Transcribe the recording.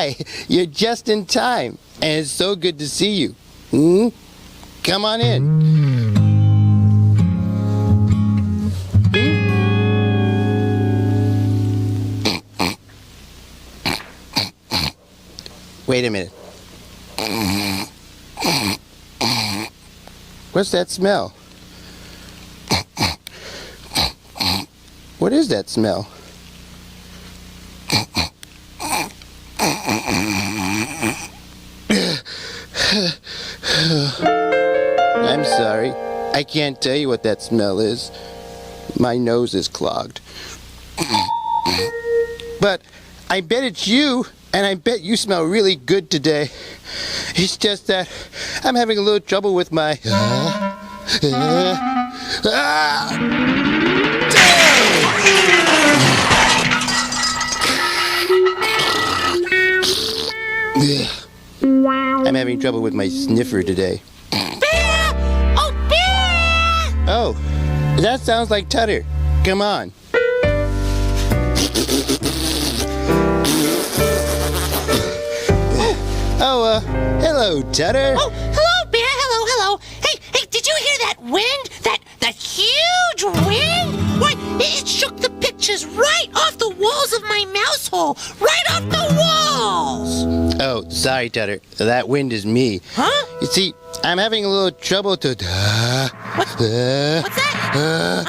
Hi, you're just in time, and it's so good to see you. Come on in. Wait a minute. What's that smell? What is that smell? I'm sorry. I can't tell you what that smell is. My nose is clogged. But I bet it's you, and I bet you smell really good today. It's just that I'm having a little trouble with my... I'm having trouble with my sniffer today. Bear! Oh, Bear! Oh, that sounds like Tutter. Come on. Oh, hello, Tutter. Oh, hello, Bear. Hello. Hey, did you hear that wind? That huge wind? Why, it shook the pictures right off the walls of my mouse hole. Right off the walls. Oh, sorry, Tutter. That wind is me. Huh? You see, I'm having a little trouble to... What's that? Huh?